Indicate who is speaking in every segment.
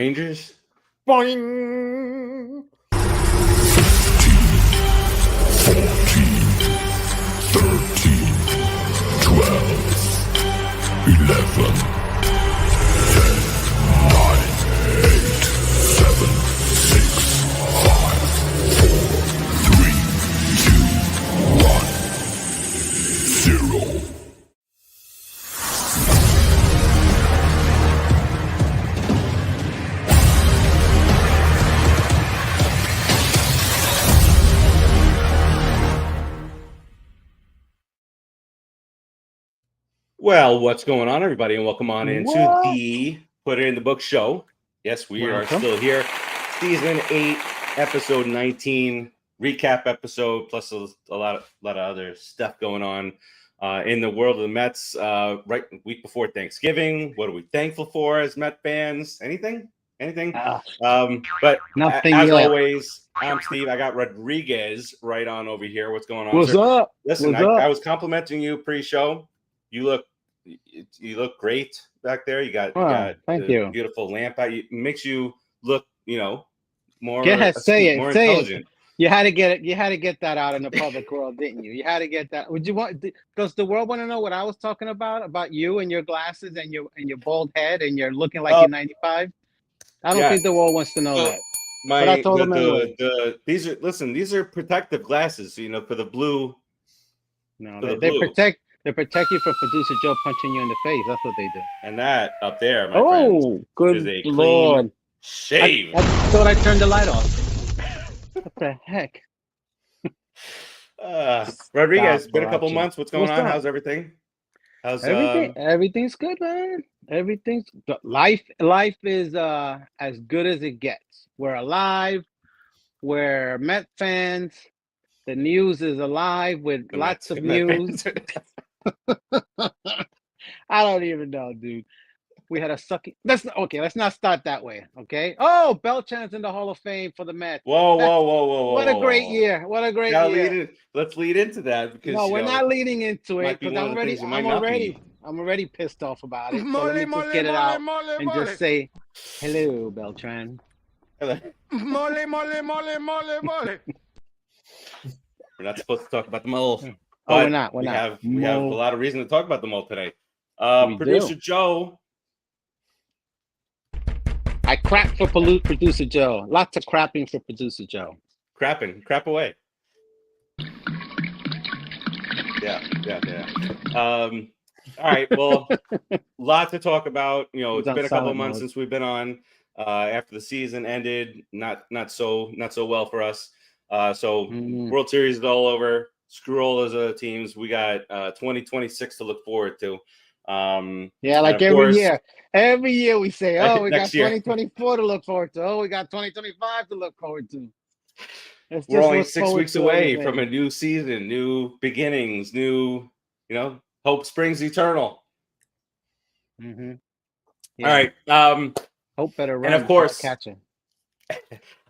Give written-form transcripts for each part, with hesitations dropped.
Speaker 1: Rangers. Boing.
Speaker 2: 14, 13, 12, 11, 10, 9, 8, 7, 6, 5, 4, 3, 2, 1, 0.
Speaker 1: Well, what's going on, everybody, and welcome on into the Put It in the Book show. Yes, we are still here. Season 8, episode 19, recap episode, plus a lot of other stuff going on in the world of the Mets. Right week before Thanksgiving. What are we thankful for as Met fans? Anything? But
Speaker 3: nothing
Speaker 1: as
Speaker 3: yet.
Speaker 1: always, I'm Steve. I got Rodriguez right on over here. What's going on?
Speaker 3: What's up?
Speaker 1: Listen,
Speaker 3: What's up?
Speaker 1: I was complimenting you pre-show. You look great back there. You got
Speaker 3: thank you.
Speaker 1: Beautiful lamp out. It makes you look, more
Speaker 3: more
Speaker 1: intelligent.
Speaker 3: You had to get it. You had to get that out in the public world, didn't you? You had to get that. Does the world want to know what I was talking about you and your glasses and your bald head and you're looking like you're 95? I don't think the world wants to know that. But I told them anyway.
Speaker 1: These are protective glasses, for the blue.
Speaker 3: No, they protect you from producer Joe punching you in the face. That's what they do.
Speaker 1: And that up there, my friend,
Speaker 3: good
Speaker 1: is a
Speaker 3: Lord.
Speaker 1: Shave.
Speaker 3: I thought I turned the light off. What the heck?
Speaker 1: Rodriguez, been a couple months. What's going on? How's everything?
Speaker 3: Everything's good, man. Everything's good. Life is as good as it gets. We're alive. We're Met fans. The news is alive with lots of news. I don't even know, dude. We had a sucky. Let's not start that way, okay? Oh, Beltran's in the Hall of Fame for the Mets.
Speaker 1: Whoa!
Speaker 3: What a great year! What a great year!
Speaker 1: Let's lead into that because
Speaker 3: we're not leading into it because I'm already pissed off about it. So let me just get it out and just say, hello, Beltran.
Speaker 1: Mole. We're not supposed to talk about the mole.
Speaker 3: We're not.
Speaker 1: We have a lot of reason to talk about the mole today. Producer Joe.
Speaker 3: I crap for producer Joe. Lots of crapping for producer Joe.
Speaker 1: Crap away. Yeah. All right. Well, lot to talk about. It's been a couple of months since we've been on. After the season ended, not so well for us. World Series is all over. Screw all those teams. We got 2026 to look forward to.
Speaker 3: Like every year we say, we got 2024 to look forward to. We got 2025 to look forward to.
Speaker 1: We're only 6 weeks away from a new season, new beginnings, new, hope springs eternal.
Speaker 3: Mm-hmm.
Speaker 1: Yeah. All right.
Speaker 3: Hope better run.
Speaker 1: And of course,
Speaker 3: catching.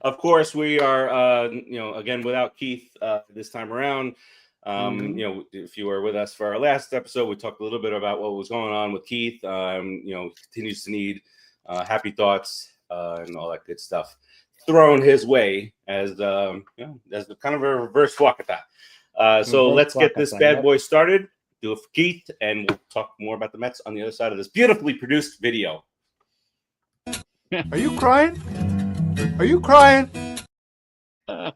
Speaker 1: Of course, we are, again, without Keith this time around. If you were with us for our last episode, we talked a little bit about what was going on with Keith. Continues to need happy thoughts and all that good stuff thrown his way as kind of a reverse Wakata. So let's get this bad boy started. Do it for Keith, and we'll talk more about the Mets on the other side of this beautifully produced video.
Speaker 4: Are you crying? Are you crying?
Speaker 1: There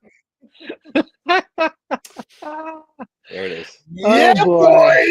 Speaker 1: it is.
Speaker 4: Yeah, boy!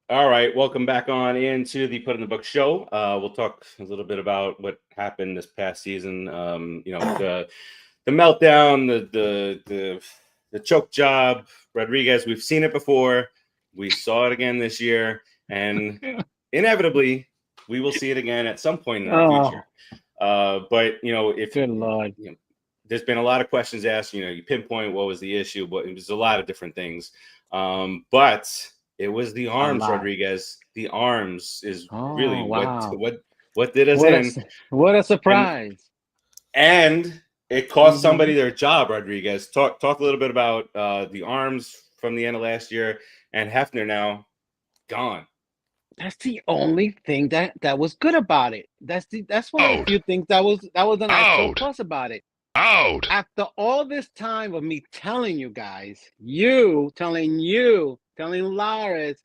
Speaker 1: All right, welcome back on into the Put in the Book show. We'll talk a little bit about what happened this past season. The meltdown, the choke job. Rodriguez, we've seen it before. We saw it again this year, and inevitably, we will see it again at some point in our future. But if
Speaker 3: Good Lord.
Speaker 1: There's been a lot of questions asked. You pinpoint what was the issue, but it was a lot of different things. But it was the arms, Rodriguez. The arms is really what did us in.
Speaker 3: What a surprise!
Speaker 1: And it cost somebody their job, Rodriguez. Talk a little bit about the arms from the end of last year, and Hefner now gone.
Speaker 3: That's the only thing that was good about it. That's one of the few things that was an actual plus about it. After all this time of me telling you guys, telling Lars,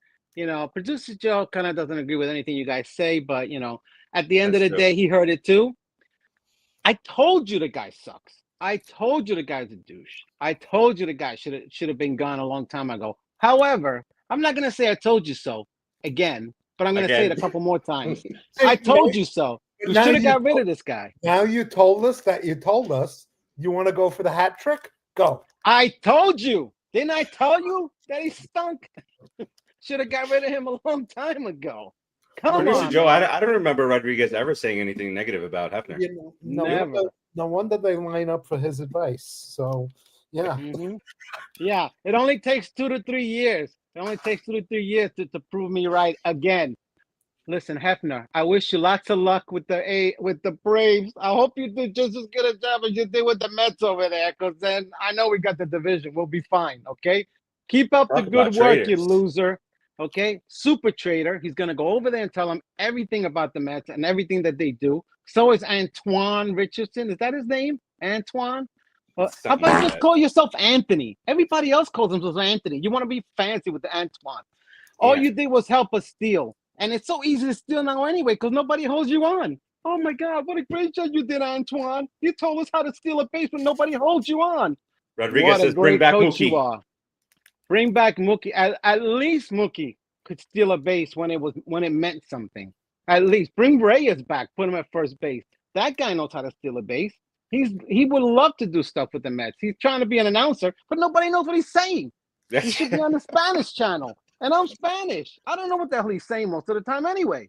Speaker 3: producer Joe kind of doesn't agree with anything you guys say, but at the end of the day, he heard it too. I told you the guy sucks. I told you the guy's a douche. I told you the guy should have been gone a long time ago. However, I'm not gonna say I told you so again, but I'm gonna say it a couple more times. I told you so. You should have got rid of this guy.
Speaker 4: Now you told us you want to go for the hat trick? Go.
Speaker 3: I told you. Didn't I tell you that he stunk? Should have got rid of him a long time ago. Come on,
Speaker 1: Joe. I don't remember Rodriguez ever saying anything negative about Hefner.
Speaker 3: Never.
Speaker 4: No wonder they line up for his advice. So, yeah.
Speaker 3: Yeah, it only takes 2 to 3 years. It only takes 2 to 3 years to prove me right again. Listen, Hefner, I wish you lots of luck with the Braves. I hope you did just as good a job as you did with the Mets over there, because then I know we got the division. We'll be fine, okay? Keep up the good work, you loser. Okay? Super trader. He's going to go over there and tell him everything about the Mets and everything that they do. So is Antoan Richardson. Is that his name? Antoan? How about just call yourself Anthony? Everybody else calls themselves Anthony. You want to be fancy with the Antoine. All you did was help us steal. And it's so easy to steal now anyway, because nobody holds you on. Oh, my God. What a great job you did, Antoine. You told us how to steal a base when nobody holds you on.
Speaker 1: Rodriguez says, bring back Mookie.
Speaker 3: Bring back Mookie. At least Mookie could steal a base when it meant something. At least. Bring Reyes back. Put him at first base. That guy knows how to steal a base. He would love to do stuff with the Mets. He's trying to be an announcer, but nobody knows what he's saying. He should be on the Spanish channel. And I'm Spanish. I don't know what the hell he's saying most of the time anyway.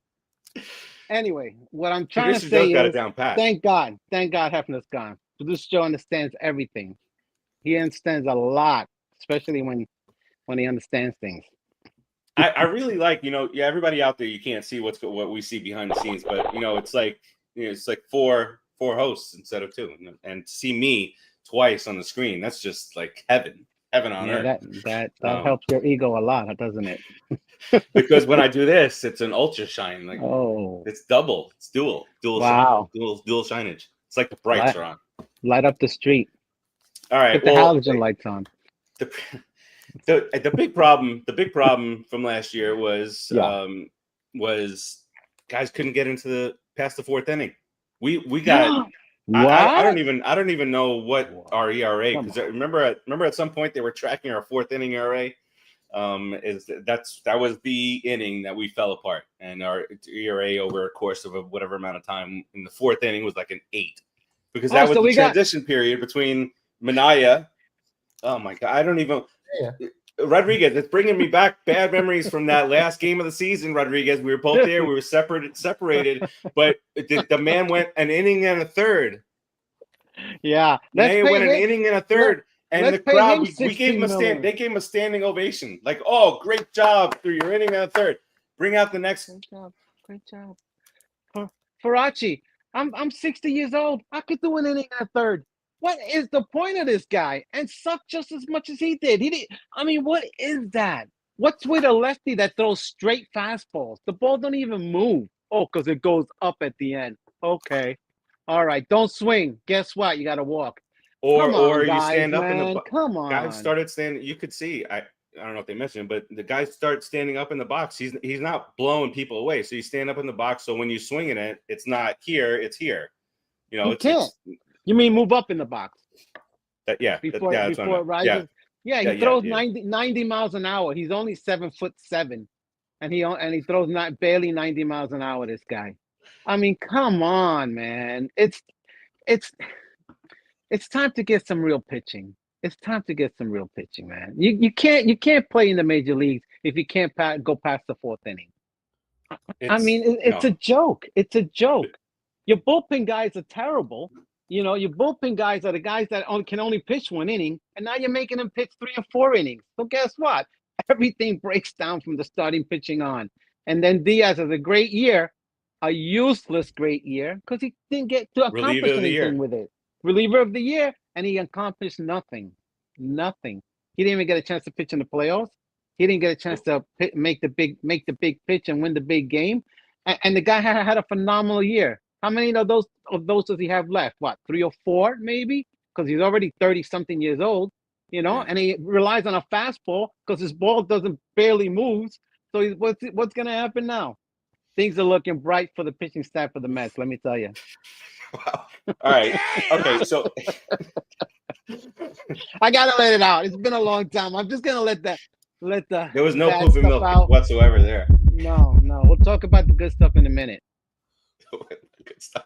Speaker 3: Anyway, what I'm trying to say is, thank God Hefner's gone. Producer Joe understands everything. He understands a lot, especially when he understands things.
Speaker 1: I really like, everybody out there, you can't see what we see behind the scenes, but it's like four hosts instead of 2, and to see me twice on the screen, that's just like heaven on earth.
Speaker 3: That helps your ego a lot, doesn't it?
Speaker 1: Because when I do this, it's an ultra shine. Like, it's double, it's dual
Speaker 3: wow,
Speaker 1: shine, dual signage. It's like the brights are on.
Speaker 3: Light up the street.
Speaker 1: All right,
Speaker 3: put the halogen lights on.
Speaker 1: The big problem from last year was guys couldn't get past the 4th inning. We got. I don't even know what our ERA, because remember at some point they were tracking our 4th inning ERA. That was the inning that we fell apart, and our ERA over a course of whatever amount of time in the 4th inning was like an 8, because that was the transition period between Minaya. Oh my God, I don't even. Rodriguez, it's bringing me back bad memories from that last game of the season. Rodriguez, we were both there. We were separated, but the man went an inning and a third.
Speaker 3: Yeah,
Speaker 1: they went an inning and a third, and the crowd. We gave him They gave him a standing ovation. Like, oh, great job through your inning and a third. Bring out the next.
Speaker 3: Great job. Farace, I'm 60 years old. I could do an inning and a third. What is the point of this guy? And suck just as much as he did. What is that? What's with a lefty that throws straight fastballs? The ball don't even move. Oh, because it goes up at the end. Okay. All right. Don't swing. Guess what? You got to walk.
Speaker 1: Or you stand up in the box.
Speaker 3: Come on.
Speaker 1: Guys started standing. You could see. I don't know if they mentioned, but the guys start standing up in the box. He's not blowing people away. So you stand up in the box. So when you swing in it, it's not here. It's here.
Speaker 3: You can't. You mean move up in the box?
Speaker 1: Before
Speaker 3: it rises. Yeah, he throws 90 miles an hour. He's only 7'7", and he throws barely 90 miles an hour. This guy. Come on, man. It's time to get some real pitching. It's time to get some real pitching, man. You can't play in the major leagues if he can't go past the 4th inning. I
Speaker 1: It's
Speaker 3: mean, it's
Speaker 1: no.
Speaker 3: a joke. It's a joke. Your bullpen guys are terrible. You know, your bullpen guys are the guys that can only pitch 1 inning, and now you're making them pitch 3 or 4 innings. So guess what? Everything breaks down from the starting pitching on. And then Diaz has a great year, a useless great year, because he didn't get to accomplish
Speaker 1: Reliever of the year.
Speaker 3: anything with it. Reliever of the year, and he accomplished nothing. Nothing. He didn't even get a chance to pitch in the playoffs. He didn't get a chance to make the big pitch and win the big game. And the guy had a phenomenal year. How many of those does he have left? What, 3 or 4 maybe? Because he's already 30-something years old, you know, and he relies on a fastball because his ball barely moves. So what's going to happen now? Things are looking bright for the pitching staff of the Mets, let me tell you.
Speaker 1: Wow. All right. Okay, so
Speaker 3: I gotta let it out. It's been a long time. I'm just gonna let the
Speaker 1: there was no
Speaker 3: bad
Speaker 1: poop and
Speaker 3: stuff
Speaker 1: milk
Speaker 3: out.
Speaker 1: whatsoever there.
Speaker 3: No. We'll talk about the good stuff in a minute.
Speaker 1: Good stuff.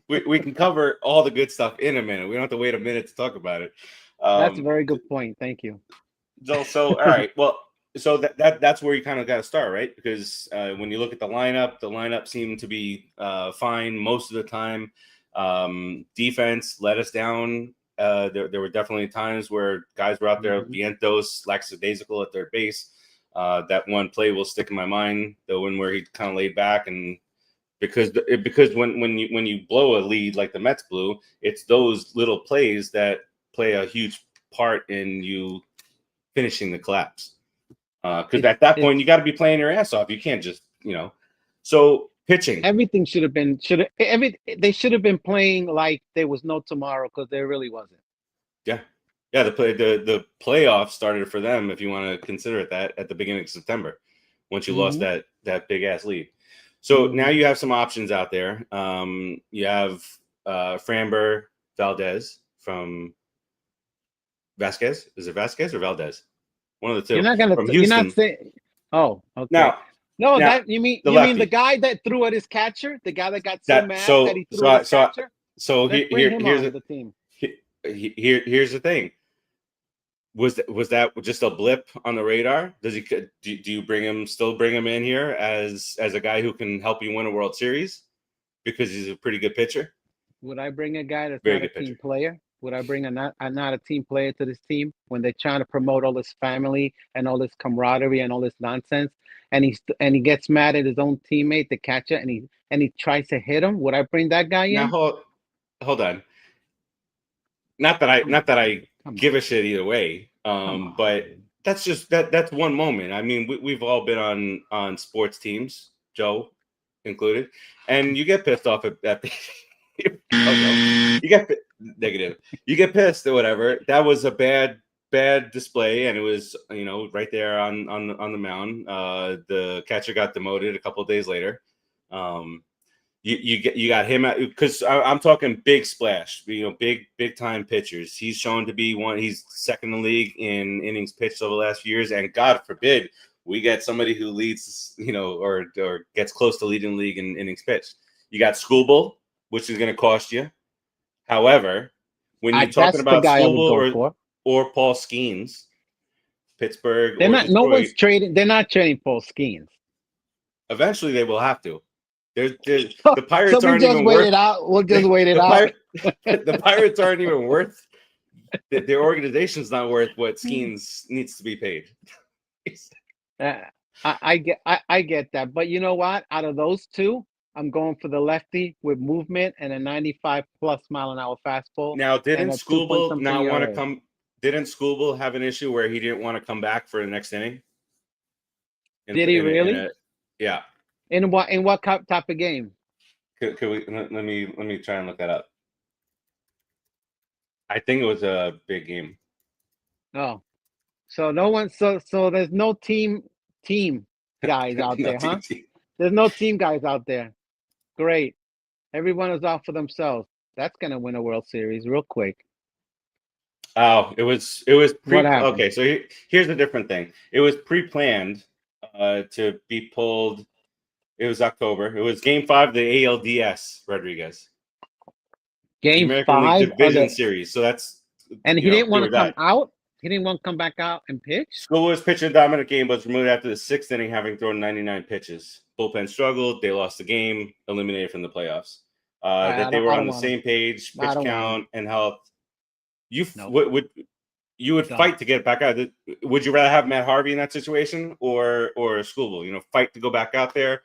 Speaker 1: we can cover all the good stuff in a minute. We don't have to wait a minute to talk about it.
Speaker 3: That's a very good point. Thank you.
Speaker 1: So all right. Well, so that's where you kind of got to start, right? Because when you look at the lineup seemed to be fine most of the time. Defense let us down. There were definitely times where guys were out there, Vientos, lackadaisical at their base. That one play will stick in my mind, the one where he kind of laid back, and because when you blow a lead like the Mets blew, it's those little plays that play a huge part in you finishing the collapse. Because at that point, you got to be playing your ass off. You can't just, So pitching.
Speaker 3: Everything they should have been playing like there was no tomorrow, because there really wasn't.
Speaker 1: Yeah. The playoffs started for them, if you want to consider it that, at the beginning of September, once you lost that big ass lead. So now you have some options out there. You have Framber Valdez from Vasquez. Is it Vasquez or Valdez? One of the two.
Speaker 3: You're not saying. Oh, okay. You mean the guy that threw at his catcher, the guy that got mad that he threw at his catcher.
Speaker 1: So here's the team. Here's the thing. Was that just a blip on the radar? Do you bring him in here as a guy who can help you win a World Series because he's a pretty good pitcher?
Speaker 3: Would I bring a guy that's not a team player? Would I bring not a team player to this team when they're trying to promote all this family and all this camaraderie and all this nonsense? And he gets mad at his own teammate, the catcher, and he tries to hit him. Would I bring that guy in?
Speaker 1: Now hold on. Not that I give a shit either way. But that's just that's one moment. I mean, we've all been on sports teams, Joe included, and you get pissed off at that. You get negative. You get pissed or whatever. That was a bad display, and it was right there on the mound. The catcher got demoted a couple of days later. You got him because I'm talking big splash, big time pitchers. He's shown to be one. He's second in the league in innings pitched over the last few years, and God forbid we get somebody who leads, or gets close to leading the league in innings pitched. You got Skubal, which is going to cost you. However, when you're talking about Skubal or Paul Skeens, Pittsburgh,
Speaker 3: they're not. Detroit, no one's trading. They're not trading Paul Skeens.
Speaker 1: Eventually, they will have to. The Pirates aren't even worth.
Speaker 3: We'll just wait it out.
Speaker 1: The Pirates aren't even worth. Their organization's not worth what Skeens needs to be paid.
Speaker 3: I get that, but you know what? Out of those two, I'm going for the lefty with movement and a 95+ mile an hour fastball.
Speaker 1: Now, didn't Skubal not want to come? Didn't Skubal have an issue where he didn't want to come back for the next inning?
Speaker 3: Did he really?
Speaker 1: Yeah.
Speaker 3: In what type of game?
Speaker 1: Could we let me try and look that up. I think it was a big game.
Speaker 3: Oh, so no one. So there's no team guys out there, huh? There's no team guys out there. Great. Everyone is out for themselves. That's gonna win a World Series real quick.
Speaker 1: Oh, it was okay. So here's the different thing. It was pre-planned to be pulled. It was October. It was Game 5 of the ALDS, Rodriguez.
Speaker 3: Game
Speaker 1: American
Speaker 3: 5
Speaker 1: League Division Series. So that's
Speaker 3: and he didn't want to come out. He didn't want to come back out and pitch.
Speaker 1: School was pitching a dominant game, but was removed after the 6th inning, having thrown 99 pitches. Bullpen struggled. They lost the game, eliminated from the playoffs. That they were on the same page, pitch count and health. You would fight to get back out. Would you rather have Matt Harvey in that situation or Skubal? Fight to go back out there.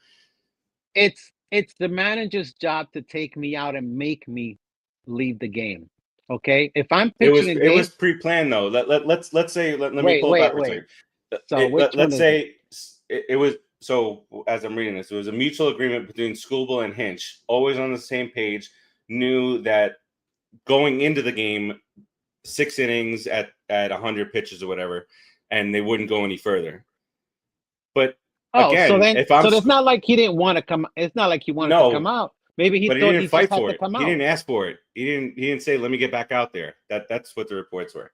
Speaker 3: It's the manager's job to take me out and make me leave the game. Okay, if I'm pitching
Speaker 1: it was pre-planned though. Let's say let me pull it back for a second. So let's say it was. So as I'm reading this, it was a mutual agreement between Skubal and Hinch, always on the same page. Knew that going into the game, 6 innings at 100 pitches or whatever, and they wouldn't go any further. But again,
Speaker 3: so it's not like he didn't want to come. It's not like he wanted to come out. Maybe he thought he fight for it.
Speaker 1: He didn't ask for it. He didn't say, "Let me get back out there." That's what the reports were.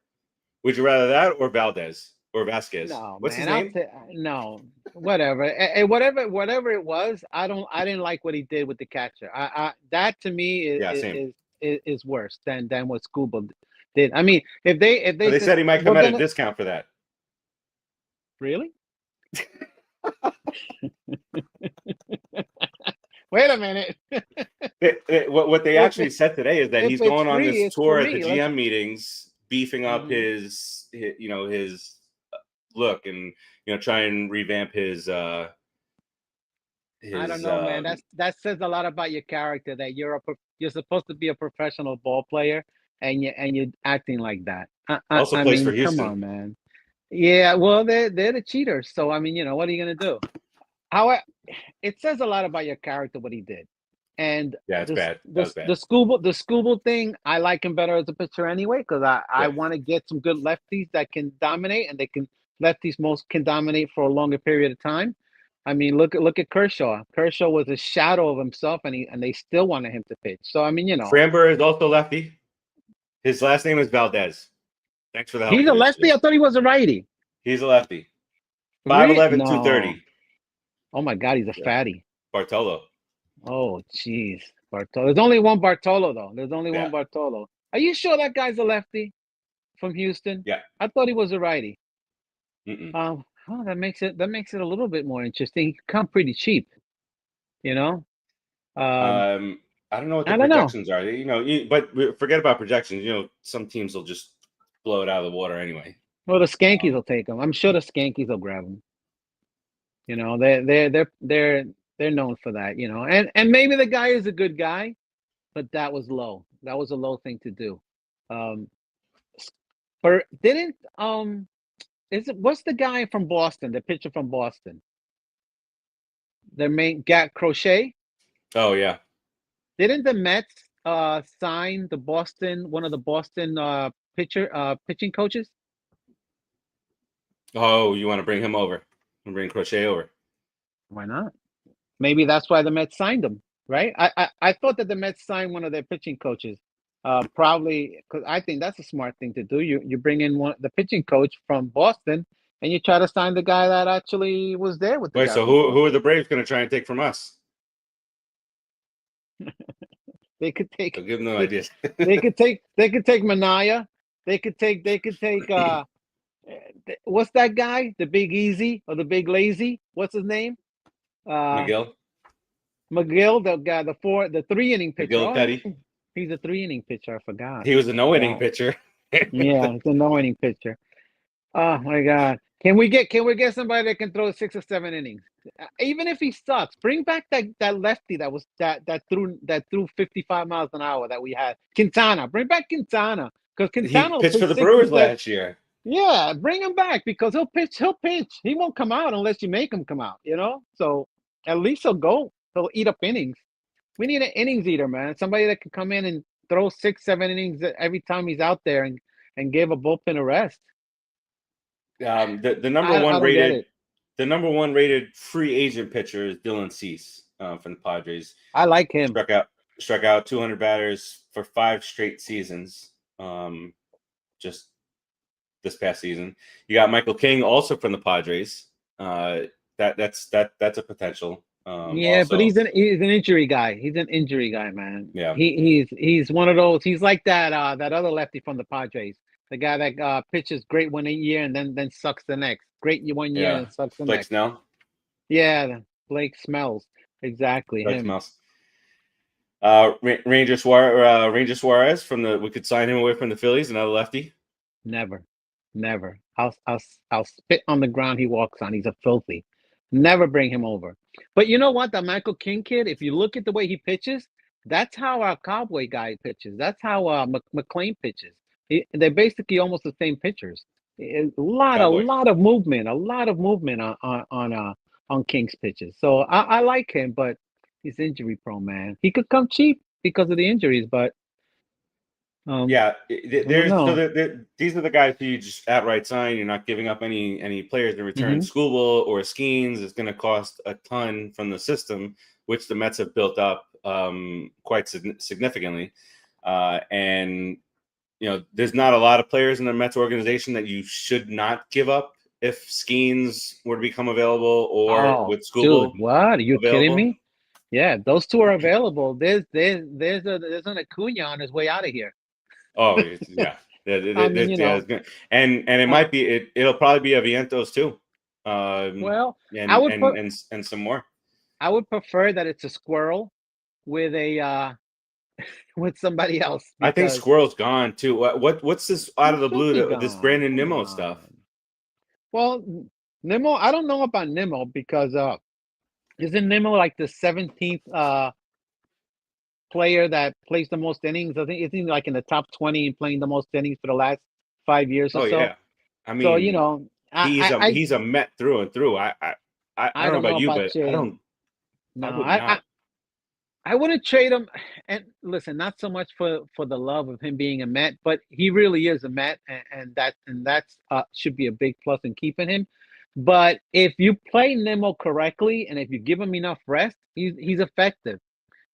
Speaker 1: Would you rather that or Valdez or Vasquez?
Speaker 3: No,
Speaker 1: what's
Speaker 3: man,
Speaker 1: his name?
Speaker 3: No, whatever. Whatever it was, I didn't like what he did with the catcher. That to me is worse than what Skubal did. I mean, if they
Speaker 1: said he might come at a discount for that.
Speaker 3: Really? Wait a minute.
Speaker 1: What they actually said today is that he's going on this tour at the GM meetings, beefing up his look and try and revamp his. I
Speaker 3: don't know, man. That says a lot about your character. That you're supposed to be a professional ball player, and you're acting like that.
Speaker 1: Also plays for Houston.
Speaker 3: Come on, man. Yeah, well, they're the cheaters. So I mean, what are you gonna do? It says a lot about your character what he did, and
Speaker 1: it's bad.
Speaker 3: The Skubal thing, I like him better as a pitcher anyway because I want to get some good lefties that can dominate, and lefties can dominate for a longer period of time. I mean, look at Kershaw. Kershaw was a shadow of himself, and they still wanted him to pitch. So I mean,
Speaker 1: Framber is also lefty. His last name is Valdez. Thanks for the help.
Speaker 3: He's a lefty. I thought he was a righty.
Speaker 1: He's a lefty. 5'11", 230.
Speaker 3: Oh my God, he's a fatty.
Speaker 1: Bartolo.
Speaker 3: Oh, jeez. Bartolo. There's only one Bartolo, though. There's only one Bartolo. Are you sure that guy's a lefty from Houston?
Speaker 1: Yeah.
Speaker 3: I thought he was a righty.
Speaker 1: Mm-mm.
Speaker 3: That makes it a little bit more interesting. He come pretty cheap,
Speaker 1: I don't know what the projections are. But forget about projections. Some teams will just blow it out of the water anyway.
Speaker 3: Well, the Skankies will take him. I'm sure the Skankies will grab him. They're known for that. And maybe the guy is a good guy, but that was low. That was a low thing to do. What's the guy from Boston? The pitcher from Boston. Their main Crochet.
Speaker 1: Oh yeah.
Speaker 3: Didn't the Mets sign one of the Boston pitching coaches?
Speaker 1: Oh, you want to bring him over? Bring Crochet over.
Speaker 3: Why not? Maybe that's why the Mets signed him, right? I thought that the Mets signed one of their pitching coaches, probably because I think that's a smart thing to do. You bring in the pitching coach from Boston, and you try to sign the guy that actually was there with the
Speaker 1: Wait, so who are the Braves going to try and take from us?
Speaker 3: They could take.
Speaker 1: I'll give them no ideas.
Speaker 3: They could take Manaya. They could take. What's that guy? The Big Easy or the Big Lazy? What's his name?
Speaker 1: McGill,
Speaker 3: the guy, the 3-inning pitcher.
Speaker 1: McGill
Speaker 3: He's a 3-inning pitcher. I forgot.
Speaker 1: He was a no-inning pitcher.
Speaker 3: Yeah, it's a no-inning pitcher. Oh my God! Can we get somebody that can throw 6 or 7 innings? Even if he sucks, bring back that lefty that threw 55 miles an hour that we had. Quintana, bring back Quintana because Quintana
Speaker 1: he pitched for the Brewers last year.
Speaker 3: Yeah, bring him back because he'll pitch. He won't come out unless you make him come out, So at least he'll eat up innings. We need an innings eater, man. Somebody that can come in and throw 6, 7 innings every time he's out there and give a bullpen a rest.
Speaker 1: The number one rated free agent pitcher is Dylan Cease from the Padres.
Speaker 3: I like him.
Speaker 1: Struck out 200 batters for 5 straight seasons. Just this past season. You got Michael King also from the Padres. That's a potential.
Speaker 3: But he's an injury guy. He's an injury guy, man.
Speaker 1: Yeah.
Speaker 3: He's one of those. He's like that other lefty from the Padres. The guy that pitches great one year and then sucks the next. Great 1 year
Speaker 1: Yeah.
Speaker 3: and sucks the
Speaker 1: Blake
Speaker 3: next.
Speaker 1: Snell.
Speaker 3: Yeah, Blake Smells. Exactly
Speaker 1: Blake
Speaker 3: him.
Speaker 1: Smells. Ranger Suarez we could sign him away from the Phillies, another lefty.
Speaker 3: Never. I'll spit on the ground he walks on. He's a filthy. Never bring him over. But you know what? The Michael King kid, if you look at the way he pitches, that's how our Cowboy guy pitches. That's how McLean pitches. They're basically almost the same pitchers. A lot of movement on King's pitches. So I like him, but he's injury prone, man. He could come cheap because of the injuries, but
Speaker 1: yeah,
Speaker 3: these
Speaker 1: are the guys who you just outright sign. You're not giving up any players in return. Skubal or Skeens is going to cost a ton from the system, which the Mets have built up quite significantly. And there's not a lot of players in the Mets organization that you should not give up if Skeens were to become available or with Skubal.
Speaker 3: Dude, what? Are you kidding me? Yeah, those two are available. There's an Acuna on his way out of here.
Speaker 1: Oh yeah, and it might be it'll probably be a Vientos too. And some more.
Speaker 3: I would prefer that it's a Squirrel with a with somebody else.
Speaker 1: I think Squirrel's gone too. What's this out of the blue? This Brandon Nimmo stuff.
Speaker 3: Well, Nimmo, I don't know about Nimmo because isn't Nimmo like the 17th player that plays the most innings? I think isn't he like in the top 20 and playing the most innings for the last 5 years or so.
Speaker 1: Yeah, I mean, so he's a Met through and through. I don't know about you, but I don't. No,
Speaker 3: I wouldn't trade him. And listen, not so much for the love of him being a Met, but he really is a Met, and that's should be a big plus in keeping him. But if you play Nimmo correctly and if you give him enough rest, he's effective.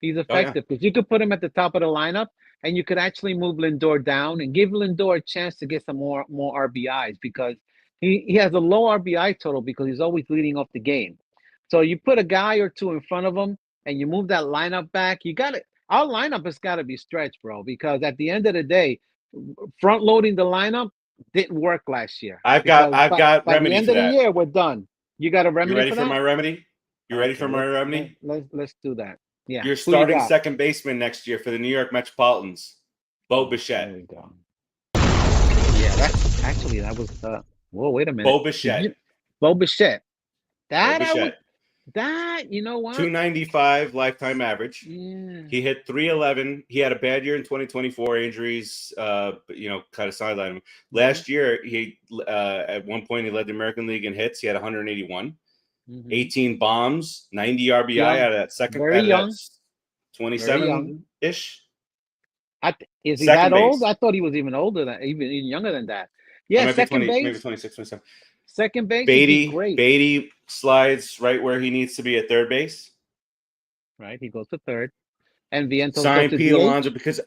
Speaker 3: He's effective because you could put him at the top of the lineup and you could actually move Lindor down and give Lindor a chance to get some more RBIs because he has a low RBI total because he's always leading off the game. So you put a guy or two in front of him and you move that lineup back. Our lineup has got to be stretched, bro, because at the end of the day, front loading the lineup didn't work last year.
Speaker 1: I've got remedy for that. By the
Speaker 3: end of the year, we're done. You got a remedy?
Speaker 1: You ready for my remedy? You ready for my remedy?
Speaker 3: Let's do that. Yeah.
Speaker 1: You're starting second baseman nenext year for the New York Metropolitans, Bo Bichette.
Speaker 3: There we go. Yeah, that was. Whoa, wait a minute.
Speaker 1: Bo Bichette.
Speaker 3: That you know what?
Speaker 1: 295 lifetime average.
Speaker 3: Yeah.
Speaker 1: He hit 311. He had a bad year in 2024, injuries. Kind of sidelined him. Last year, he at one point he led the American League in hits. He had 181, 18 bombs, 90 RBI out of that second.
Speaker 3: Very young.
Speaker 1: 27 ish.
Speaker 3: Is he that old? I thought he was even older than even younger than that. Yeah, second base.
Speaker 1: Maybe 26, 27.
Speaker 3: Second base.
Speaker 1: Beatty slides right where he needs to be at third base.
Speaker 3: Right, he goes to third. And Vientos
Speaker 1: sign
Speaker 3: goes to
Speaker 1: Pete
Speaker 3: DH.
Speaker 1: Alonso because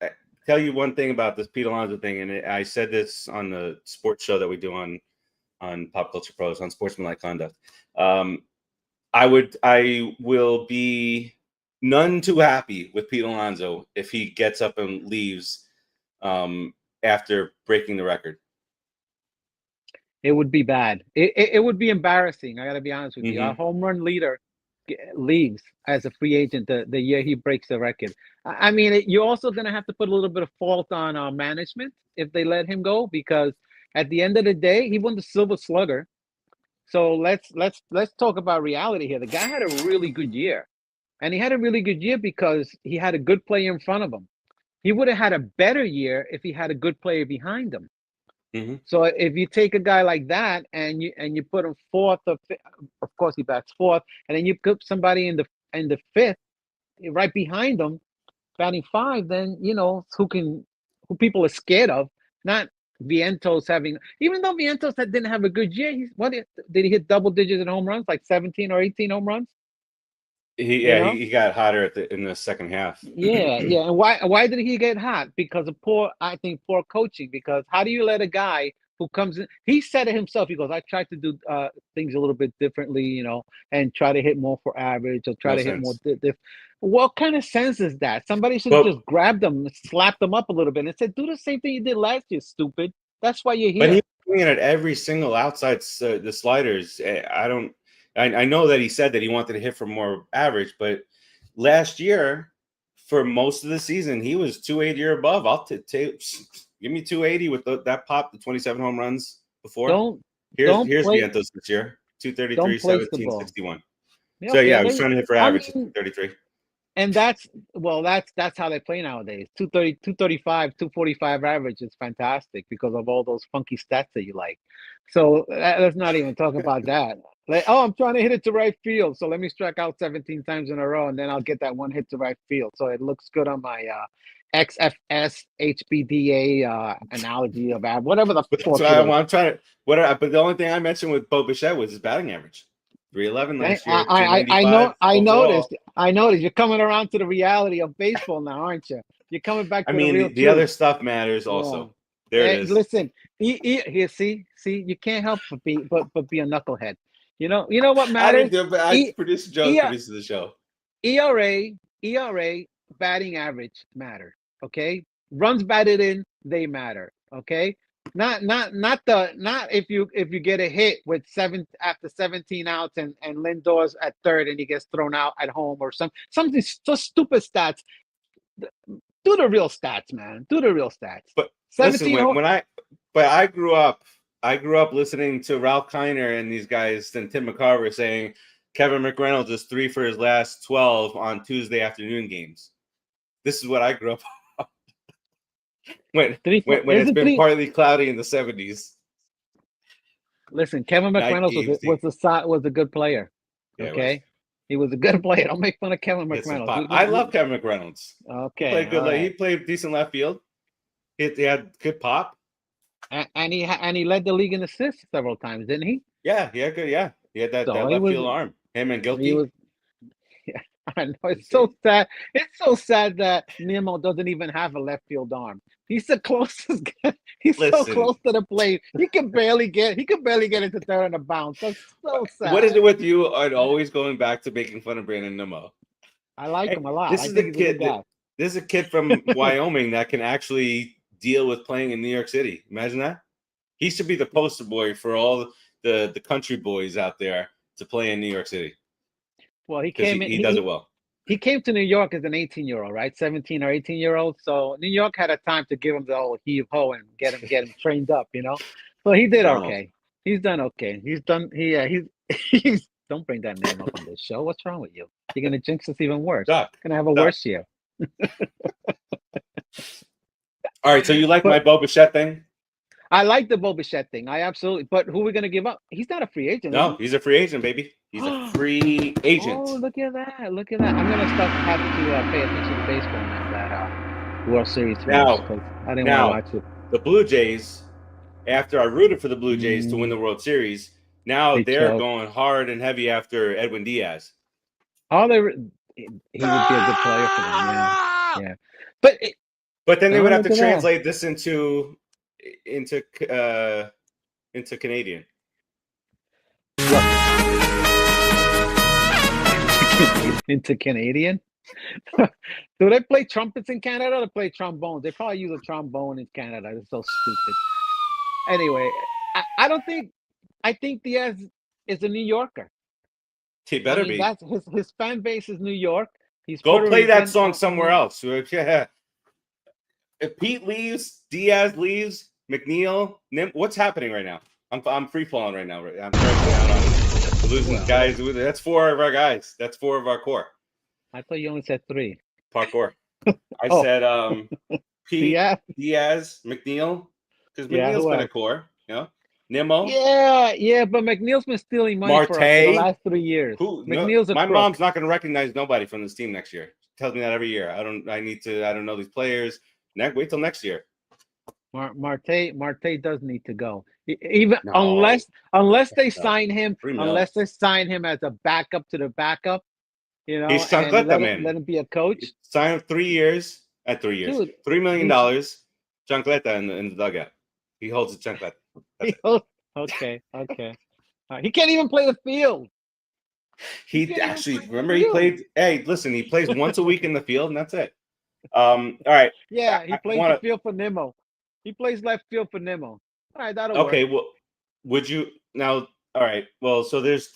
Speaker 1: I tell you one thing about this Pete Alonso thing, and I said this on the sports show that we do on Pop Culture Pros on Sportsmanlike Conduct. I will be none too happy with Pete Alonso if he gets up and leaves after breaking the record.
Speaker 3: It would be bad. It would be embarrassing. I got to be honest with you. Our home run leader leaves as a free agent the year he breaks the record. I mean, you're also going to have to put a little bit of fault on our management if they let him go, because at the end of the day, he won the Silver Slugger. So let's talk about reality here. The guy had a really good year, and he had a really good year because he had a good player in front of him. He would have had a better year if he had a good player behind him. So if you take a guy like that and you put him fourth or fifth, of course he bats fourth, and then you put somebody in the fifth right behind him batting five, then who people are scared of, not Vientos having, even though Vientos didn't have a good year. Did he hit double digits in home runs, like 17 or 18 home runs?
Speaker 1: He got hotter in the second half.
Speaker 3: Yeah. And why did he get hot? Because of poor coaching. Because how do you let a guy who comes in. He said it himself. He goes, I tried to do things a little bit differently, and try to hit more for average or try
Speaker 1: No
Speaker 3: to hit more.
Speaker 1: sense.
Speaker 3: What kind of sense is that? Somebody should
Speaker 1: But-
Speaker 3: just grab them, slap them up a little bit, and said, do the same thing you did last year, stupid. That's why you're here.
Speaker 1: But he's doing it at every single outside the sliders. I know that he said that he wanted to hit for more average, but last year, for most of the season, he was 280 or above. I'll give me 280 with that pop, the 27 home runs before. Here's Vientos this year, 233, 17, 61. So yeah, I was trying to hit for average at 233.
Speaker 3: And that's how they play nowadays. 230, 235, 245 average is fantastic because of all those funky stats that you like. So let's not even talk about that. Like, I'm trying to hit it to right field, so let me strike out 17 times in a row, and then I'll get that one hit to right field. So it looks good on my XFS HBDA analogy of average, whatever the fuck.
Speaker 1: So I'm trying to but the only thing I mentioned with Bo Bichette was his batting average. 311 last year.
Speaker 3: I noticed. You're coming around to the reality of baseball now, aren't you? You're coming back to the real
Speaker 1: the other stuff matters also. Yeah. There it is.
Speaker 3: Listen, here, see, you can't help but be a knucklehead. You know what matters?
Speaker 1: I produce Joe produces the show.
Speaker 3: ERA, batting average matter. Okay, runs batted in, they matter. Okay. Not if you get a hit with after 17 outs and Lindor's at third and he gets thrown out at home or something so stupid stats. Do the real stats, man. Do the real stats.
Speaker 1: But listen, I grew up listening to Ralph Kiner and these guys and Tim McCarver saying Kevin McReynolds is 3 for his last 12 on Tuesday afternoon games. This is what I grew up when it's been partly cloudy in the 70s.
Speaker 3: Listen, Kevin McReynolds was a good player. Okay, he was a good player. Don't make fun of Kevin McReynolds.
Speaker 1: I love Kevin McReynolds.
Speaker 3: Okay,
Speaker 1: He played decent left field. He had good pop,
Speaker 3: and he led the league in assists several times, didn't he?
Speaker 1: Yeah, he had good. Yeah, he had that left field arm. Him and Gilkey.
Speaker 3: I know, it's so sad. It's so sad that Nemo doesn't even have a left field arm. He's the closest guy. He's so close to the plate. He can barely get into third on a bounce. That's so sad.
Speaker 1: What is it with you and always going back to making fun of Brandon Nimmo?
Speaker 3: I like him a lot.
Speaker 1: This is a kid from Wyoming that can actually deal with playing in New York City. Imagine that. He should be the poster boy for all the country boys out there to play in New York City.
Speaker 3: Well, he
Speaker 1: does it well.
Speaker 3: He came to New York as an 18-year-old, right? 17 or 18-year-old. So New York had a time to give him the old heave-ho and get him trained up, So he did okay. He's done okay. He's don't bring that name up on this show. What's wrong with you? You're gonna jinx us even worse. You're gonna have a worse year.
Speaker 1: All right, so you like my Bo Bichette thing?
Speaker 3: I like the Bo Bichette thing. I absolutely. But who are we going to give up? He's not a free agent.
Speaker 1: No, he's a free agent, baby. He's a free agent.
Speaker 3: Oh, look at that! I'm going to start having to pay attention to baseball now. That World Series.
Speaker 1: Now,
Speaker 3: I didn't want to watch it.
Speaker 1: The Blue Jays. After I rooted for the Blue Jays to win the World Series, now they're going hard and heavy after Edwin Díaz.
Speaker 3: He would be a good player for them. Yeah.
Speaker 1: But then they would have to translate this into Canadian.
Speaker 3: Into Canadian? Do they play trumpets in Canada or they play trombones? They probably use a trombone in Canada. It's so stupid. Anyway, I think Diaz is a New Yorker.
Speaker 1: He better be.
Speaker 3: That's his fan base is New York. He's
Speaker 1: Go play that song somewhere else. Yeah. If Pete leaves, Diaz leaves, McNeil, what's happening right now? I'm free falling right now. I'm losing guys. That's 4 of our guys. That's 4 of our core.
Speaker 3: I thought you only said 3.
Speaker 1: Parkour. I said Pete, Diaz, McNeil, because McNeil's been a core. Nimmo.
Speaker 3: Yeah, but McNeil's been stealing money for the last 3 years.
Speaker 1: My mom's not going to recognize nobody from this team next year. She tells me that every year. I don't know these players. Wait till next year.
Speaker 3: Marte does need to go. Unless they sign him, as a backup to the backup,
Speaker 1: He's Chancleta, man.
Speaker 3: Let him be a coach.
Speaker 1: Sign him 3 years. At 3 years,
Speaker 3: Dude,
Speaker 1: $3 million. Chancleta in the dugout. He holds the chancleta.
Speaker 3: Okay. He can't even play the field.
Speaker 1: He
Speaker 3: can't even
Speaker 1: actually
Speaker 3: play the
Speaker 1: remember he
Speaker 3: field.
Speaker 1: played. Hey, listen, he plays once a week in the field, and that's it. All right.
Speaker 3: Yeah, he
Speaker 1: I
Speaker 3: plays
Speaker 1: wanna-
Speaker 3: the field for Nemo. He plays left field for Nemo. All right, that'll
Speaker 1: Okay,
Speaker 3: work.
Speaker 1: well, would you now? All right. Well, so there's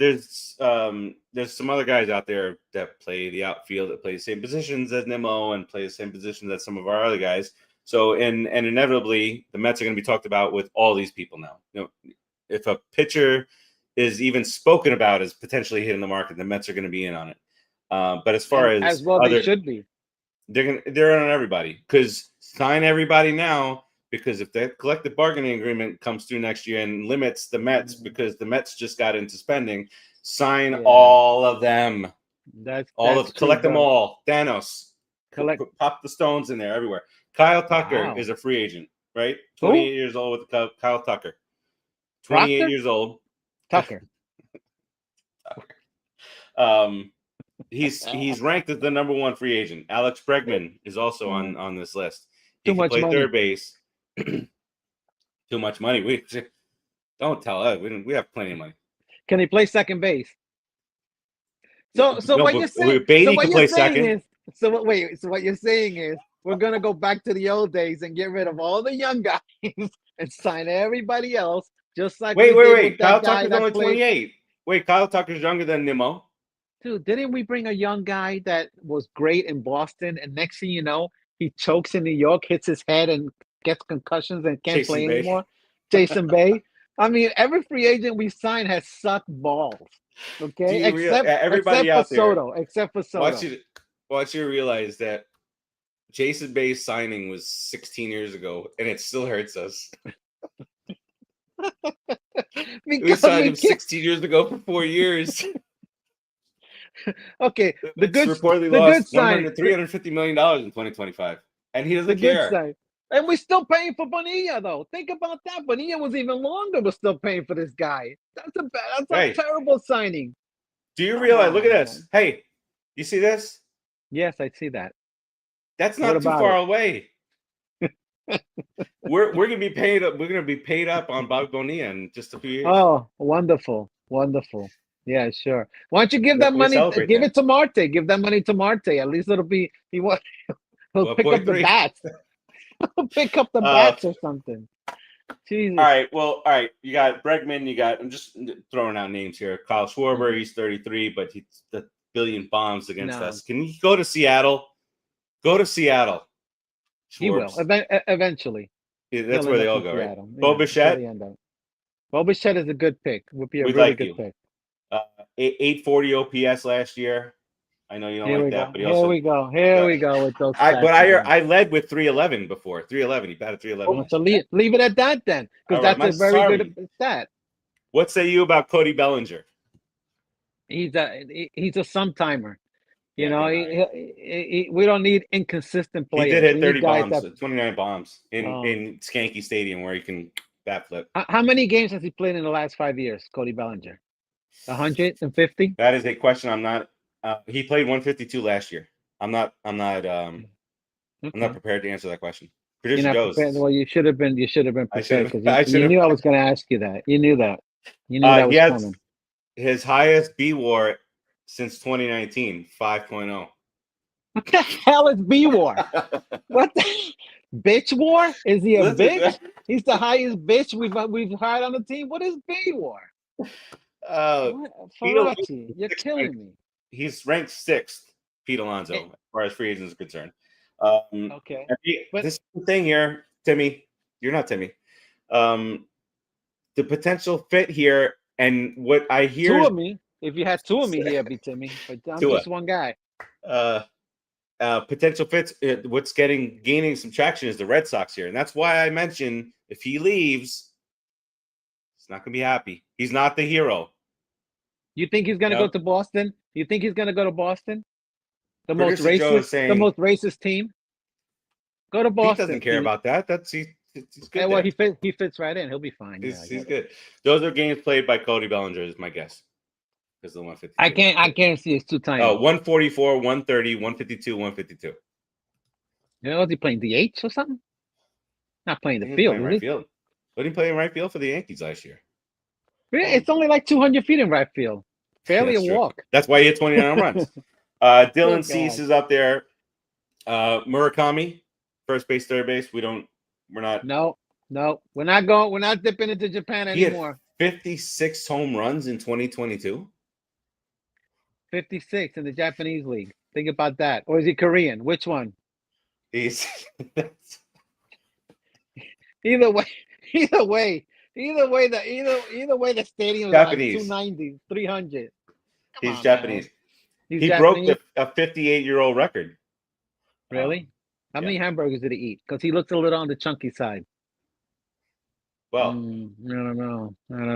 Speaker 1: some other guys out there that play the outfield that play the same positions as Nemo and play the same positions as some of our other guys. So and inevitably the Mets are going to be talked about with all these people now. You know, if a pitcher is even spoken about as potentially hitting the market, the Mets are going to be in on it. But as far as
Speaker 3: well,
Speaker 1: other,
Speaker 3: they should be.
Speaker 1: they're in on everybody because sign everybody now. Because if that collective bargaining agreement comes through next year and limits the Mets, because the Mets just got into spending, sign all of them. Collect them all. Thanos. Pop the stones in there everywhere. Kyle Tucker is a free agent, right? 28 years old with Kyle Tucker. 28 years old.
Speaker 3: Tucker.
Speaker 1: He's ranked as the number one free agent. Alex Bregman is also on this list. He can play third base. Too much money. We don't tell us. We have plenty of money.
Speaker 3: Can he play second base? So what you're saying?
Speaker 1: Beatty can play second.
Speaker 3: So what you're saying is we're gonna go back to the old days and get rid of all the young guys and sign everybody else. Just like
Speaker 1: wait. Kyle Tucker's only 28. Wait, Kyle Tucker's younger than Nimmo.
Speaker 3: Dude, didn't we bring a young guy that was great in Boston, and next thing you know, he chokes in New York, hits his head, and gets concussions and can't play anymore? Jason Bay. I mean, every free agent we sign has sucked balls. Okay, except for Soto.
Speaker 1: Want you to realize that Jason Bay's signing was 16 years ago, and it still hurts us. We signed him 16 years ago for 4 years.
Speaker 3: Okay,
Speaker 1: reportedly lost $350 million in 2025, and he doesn't care.
Speaker 3: And we're still paying for Bonilla, though. Think about that. Bonilla was even longer. We're still paying for this guy. That's a terrible signing.
Speaker 1: Do you realize? Look at this. Hey, you see this?
Speaker 3: Yes, I see that.
Speaker 1: That's not too far away. We're gonna be paid up. We're gonna be paid up on Bob Bonilla in just a few years.
Speaker 3: Oh, wonderful. Yeah, sure. Why don't you give that money? Give it to Marte. Give that money to Marte. At least he'll pick up the bats. Pick up the bats or something. Jesus.
Speaker 1: All right. You got Bregman. I'm just throwing out names here. Kyle Schwarber, he's 33, but he's the billion bombs against us. Can you go to Seattle? Go to Seattle.
Speaker 3: He will eventually.
Speaker 1: Yeah, that's where they all go, right? Bo Bichette.
Speaker 3: Bo Bichette is a good pick. Would be a really good pick.
Speaker 1: 840 OPS last year. I know you don't like that, but
Speaker 3: here we go with those.
Speaker 1: I led with 311 before. 311. He batted 311.
Speaker 3: So leave it at that then, because that's a very good stat.
Speaker 1: What say you about Cody Bellinger?
Speaker 3: He's a sometime. You know, we don't need inconsistent players.
Speaker 1: He did hit 30 bombs, 29 bombs in Skanky Stadium where he can bat flip.
Speaker 3: How many games has he played in the last 5 years, Cody Bellinger? 150?
Speaker 1: That is a question I'm not. He played 152 last year. I'm not prepared to answer that question. Producer goes.
Speaker 3: Well, you should have been prepared because you knew I was going to ask you that. You knew that. You knew that was coming.
Speaker 1: His highest B WAR since 2019, 5.0.
Speaker 3: What the hell is B WAR? What the bitch war? Is he a bitch? He's the highest bitch we've had on the team. What is B WAR? Farace, you're killing me.
Speaker 1: He's ranked 6th, Pete Alonso, as far as free agents is concerned.
Speaker 3: Okay.
Speaker 1: But this thing here, Timmy, you're not Timmy. The potential fit here, and what I hear.
Speaker 3: 2 of me. If you had 2 of me here, it'd be Timmy. But I'm just one guy.
Speaker 1: Potential fits. What's gaining some traction is the Red Sox here, and that's why I mentioned if he leaves, he's not gonna be happy. He's not the hero.
Speaker 3: You think he's gonna go to Boston? You think he's gonna go to Boston? The most racist team. Go to Boston.
Speaker 1: He doesn't care about that. He's good.
Speaker 3: Yeah, well, he fits right in. He'll be fine.
Speaker 1: He's good. Those are games played by Cody Bellinger, is my guess. Because the 152.
Speaker 3: I can't see it's too tiny.
Speaker 1: 144, 130, 152, 152.
Speaker 3: You know, is he playing DH or something? Not playing the field,
Speaker 1: right field. What did he play in right field for the Yankees last year?
Speaker 3: It's only like 200 feet in right field. Barely a
Speaker 1: That's true.
Speaker 3: walk.
Speaker 1: That's why he hit 29 home runs. Dylan
Speaker 3: Good
Speaker 1: Cease
Speaker 3: God.
Speaker 1: is up there. Murakami, first base, third base. We're not.
Speaker 3: No. We're not going. We're not dipping into Japan
Speaker 1: He had
Speaker 3: anymore.
Speaker 1: 56 home runs in 2022.
Speaker 3: 56 in the Japanese league. Think about that. Or is he Korean? Which one?
Speaker 1: He's
Speaker 3: Either way, the stadium is
Speaker 1: Japanese.
Speaker 3: like 290, 300. Come
Speaker 1: he's
Speaker 3: on,
Speaker 1: Japanese.
Speaker 3: man. He's
Speaker 1: He
Speaker 3: Japanese?
Speaker 1: broke a 58-year-old record.
Speaker 3: Really? How many
Speaker 1: yeah.
Speaker 3: hamburgers did he eat? Because he looks a little on the chunky side.
Speaker 1: Well,
Speaker 3: I don't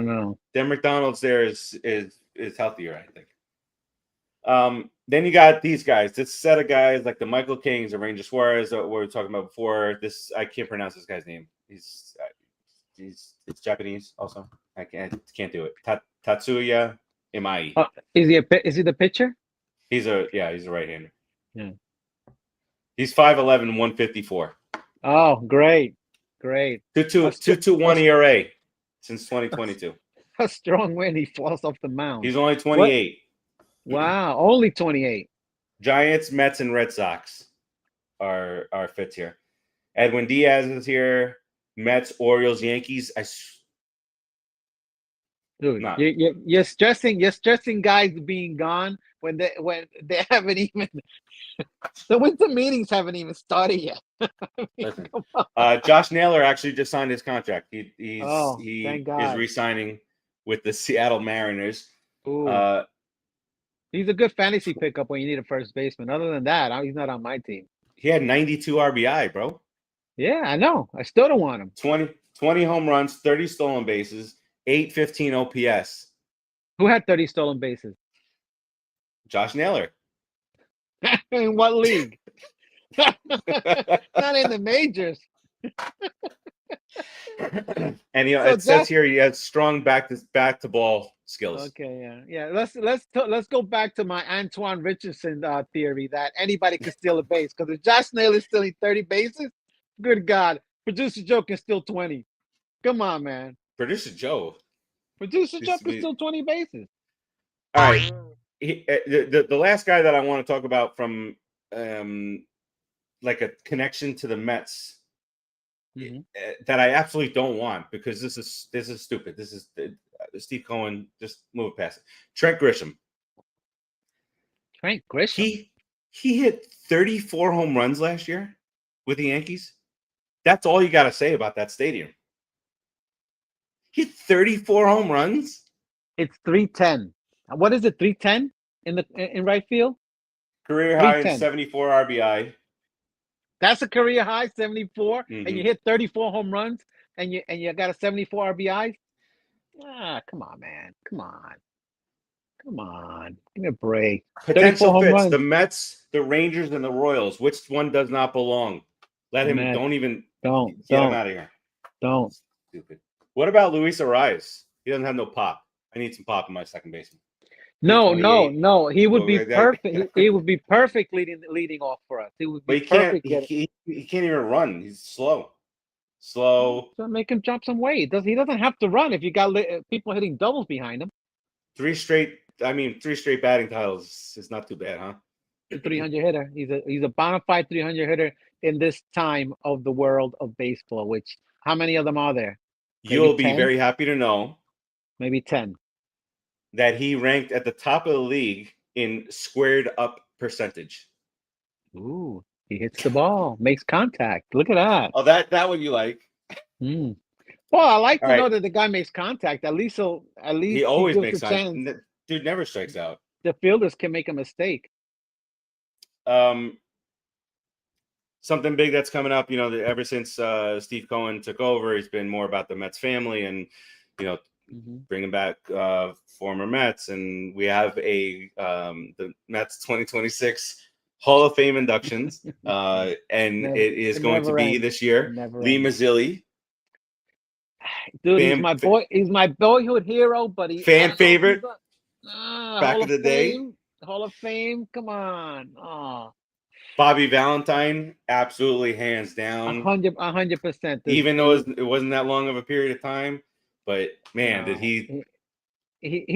Speaker 3: know.
Speaker 1: their McDonald's there is healthier, I think. Then you got these guys. This set of guys like the Michael Kings, the Ranger Suarez that we were talking about before. This I can't pronounce this guy's name. It's Japanese also. I can't do it. Tatsuya Imai.
Speaker 3: Oh, is he the pitcher?
Speaker 1: He's a right-hander.
Speaker 3: Yeah.
Speaker 1: He's 5'11", 154.
Speaker 3: Oh, great.
Speaker 1: 2.21 ERA since 2022.
Speaker 3: A strong wind. He falls off the mound.
Speaker 1: He's only 28.
Speaker 3: Wow, only 28.
Speaker 1: Giants, Mets, and Red Sox are fits here. Edwin Díaz is here. Mets, Orioles, Yankees.
Speaker 3: Dude,
Speaker 1: Nah.
Speaker 3: you're stressing guys being gone when they haven't even the winter meetings haven't even started yet. I mean, come on.
Speaker 1: Josh Naylor actually just signed his contract. He
Speaker 3: thank God.
Speaker 1: is re-signing with the Seattle Mariners.
Speaker 3: Ooh. He's a good fantasy pickup when you need a first baseman. Other than that, he's not on my team.
Speaker 1: He had 92 RBI, bro.
Speaker 3: Yeah, I know. I still don't want him.
Speaker 1: 20 home runs, 30 stolen bases, 815 OPS.
Speaker 3: Who had 30 stolen bases?
Speaker 1: Josh Naylor.
Speaker 3: In what league? Not in the majors.
Speaker 1: And
Speaker 3: So
Speaker 1: says here he has strong back to ball skills.
Speaker 3: Okay, yeah. Let's go back to my Antoan Richardson theory that anybody can steal a base. Because if Josh Naylor is stealing 30 bases, good God, Producer Joe can steal 20. Come on, man.
Speaker 1: Producer Joe
Speaker 3: can steal 20 bases.
Speaker 1: All right. The last guy that I want to talk about from like a connection to the Mets that I absolutely don't want because this is stupid. This is Steve Cohen. Just move it past it. Trent Grisham. He hit 34 home runs last year with the Yankees. That's all you got to say about that stadium. He hit 34 home runs.
Speaker 3: It's 310. What is it? 310 in right field?
Speaker 1: Career high in 74 RBI.
Speaker 3: That's a career high, 74,
Speaker 1: Mm-hmm.
Speaker 3: and you hit 34 home runs, and you got a 74 RBIs. Come on, man. Come on. Give me a break.
Speaker 1: Potential
Speaker 3: home
Speaker 1: fits.
Speaker 3: runs.
Speaker 1: The Mets, the Rangers, and the Royals. Which one does not belong? Let him.
Speaker 3: Mets.
Speaker 1: Don't
Speaker 3: Get
Speaker 1: him out of here.
Speaker 3: Don't.
Speaker 1: Stupid. What about Luis Arias? He doesn't have no pop. I need some pop in my second baseman.
Speaker 3: No. He would be perfect. He would be perfect leading off for us. He would be perfect.
Speaker 1: He can't even run. He's slow. So
Speaker 3: make him drop some weight. He doesn't have to run if you got people hitting doubles behind him.
Speaker 1: 3 straight batting titles is not too bad, huh?
Speaker 3: 300 hitter. He's a bona fide 300 hitter in this time of the world of baseball. Which how many of them are there?
Speaker 1: You'll be very happy to know.
Speaker 3: Maybe 10.
Speaker 1: That he ranked at the top of the league in squared up percentage.
Speaker 3: Ooh, he hits the ball, makes contact. Look at that.
Speaker 1: Oh, that what you like?
Speaker 3: Well, I like to know that the guy makes contact. At least
Speaker 1: he always makes contact. Dude never strikes out.
Speaker 3: The fielders can make a mistake.
Speaker 1: Something big that's coming up. Ever since Steve Cohen took over, he's been more about the Mets family and bringing back former Mets, and we have the Mets 2026 Hall of Fame inductions, and it is going to be this year. Lee Mazzilli,
Speaker 3: dude, he's my boy. He's my boyhood hero, but
Speaker 1: fan favorite back in the day.
Speaker 3: Hall of Fame. Come on,
Speaker 1: Bobby Valentine, absolutely hands down.
Speaker 3: 100%.
Speaker 1: Even though it wasn't that long of a period of time, but man, did he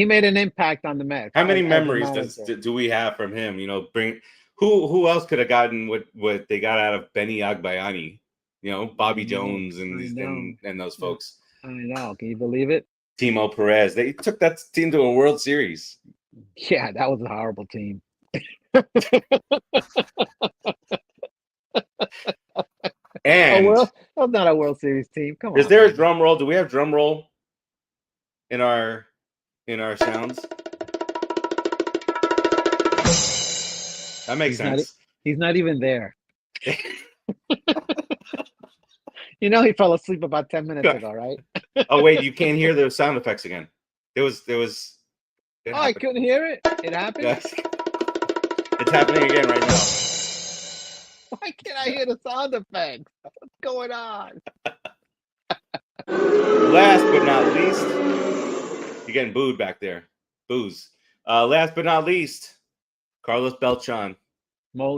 Speaker 3: made an impact on the Mets.
Speaker 1: How many
Speaker 3: as a
Speaker 1: memories
Speaker 3: manager.
Speaker 1: do we have from him? You know, who else could have gotten what they got out of Benny Agbayani? You know, Bobby Jones and those folks.
Speaker 3: I know. Can you believe it?
Speaker 1: Timo Perez. They took that team to a World Series.
Speaker 3: Yeah, that was a horrible team.
Speaker 1: And
Speaker 3: that's not a World Series team. Come on.
Speaker 1: Is there a drum roll? Do we have drum roll in our sounds? That makes sense.
Speaker 3: He's not even there. You know, he fell asleep about 10 minutes ago, right?
Speaker 1: Oh wait, you can't hear the sound effects again. There was.
Speaker 3: I couldn't hear it. It happened.
Speaker 1: Yes. It's happening again right now.
Speaker 3: Why can't I hear the sound effects? What's going on?
Speaker 1: Last but not least, you're getting booed back there. Boos. Last but not least, Carlos Beltrán